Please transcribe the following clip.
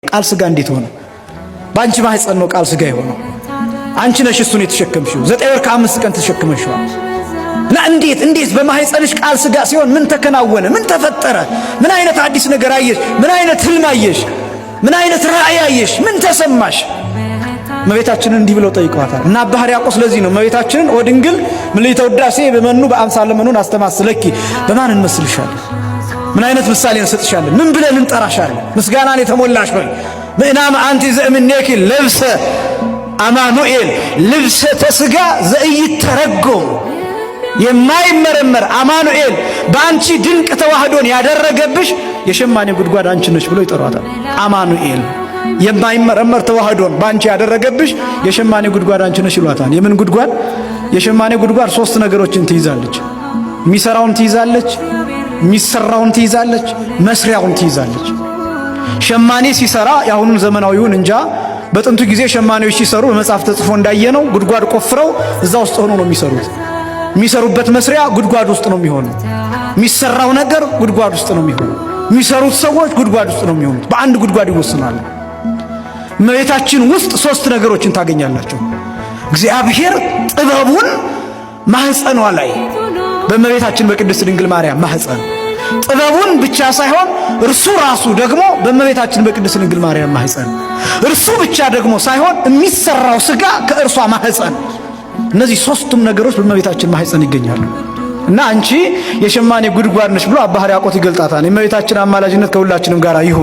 ቃል ስጋ እንዴት ሆነ? ባንቺ ማህፀን ነው ቃል ስጋ የሆነው። አንቺ ነሽ እሱን የተሸከምሽው። 9 ወር ከ5 ቀን ተሸክመሽዋል። እና እንዴት በማህፀንሽ ቃል ስጋ ሲሆን ምን ተከናወነ? ምን ተፈጠረ? ምን አይነት አዲስ ነገር አየሽ? ምን አይነት ህልም አየሽ? ምን አይነት ራእይ አየሽ? ምን ተሰማሽ? እመቤታችንን እንዲህ ብለው ጠይቀዋታል። እና አባ ሕርያቆስ ለዚህ ነው እመቤታችንን ወድንግል ምልዕተ ውዳሴ በመኑ በአምሳለ መኑን አስተማስለኪ፣ በማን እንመስልሻለን? ምን አይነት ምሳሌ እንሰጥሻለን? ምን ብለን እንጠራሻለን? ምስጋናን የተሞላሽ ሆይ ምእናም አንቲ ዘእምኔኪ ልብሰ አማኑኤል፣ ልብሰ ተስጋ ዘኢይተረጎም፣ የማይመረመር አማኑኤል በአንቺ ድንቅ ተዋህዶን ያደረገብሽ የሸማኔ ጉድጓድ አንቺ ነሽ ብሎ ይጠሯታል። አማኑኤል የማይመረመር ተዋህዶን ባንቺ ያደረገብሽ የሸማኔ ጉድጓድ አንቺ ነሽ ይሏታል። የምን ጉድጓድ? የሸማኔ ጉድጓድ 3 ነገሮችን ትይዛለች። የሚሰራውን ትይዛለች፣ የሚሰራውን ትይዛለች፣ መስሪያውን ትይዛለች። ሸማኔ ሲሰራ ያሁኑን ዘመናዊውን እንጃ፣ በጥንቱ ጊዜ ሸማኔዎች ሲሰሩ በመጽሐፍ ተጽፎ እንዳየነው ጉድጓድ ቆፍረው እዛ ውስጥ ሆኖ ነው የሚሰሩት። የሚሰሩበት መስሪያ ጉድጓድ ውስጥ ነው የሚሆነው። የሚሰራው ነገር ጉድጓድ ውስጥ ነው የሚሆነው። የሚሰሩት ሰዎች ጉድጓድ ውስጥ ነው የሚሆኑት። በአንድ ጉድጓድ ይወስናሉ። እመቤታችን ውስጥ 3 ነገሮችን ታገኛላችሁ። እግዚአብሔር ጥበቡን ማህፀኗ ላይ በእመቤታችን በቅድስት ድንግል ማርያም ማህፀን ጥበቡን ብቻ ሳይሆን እርሱ ራሱ ደግሞ በእመቤታችን በቅድስት ድንግል ማርያም ማህፀን እርሱ ብቻ ደግሞ ሳይሆን የሚሰራው ስጋ ከእርሷ ማህፀን፣ እነዚህ 3ቱም ነገሮች በእመቤታችን ማህፀን ይገኛሉ። እና አንቺ የሸማኔ ጉድጓድ ነሽ ብሎ አባ ሕርያቆስ ይገልጣታል። የእመቤታችን አማላጅነት ከሁላችንም ጋር ይሁን።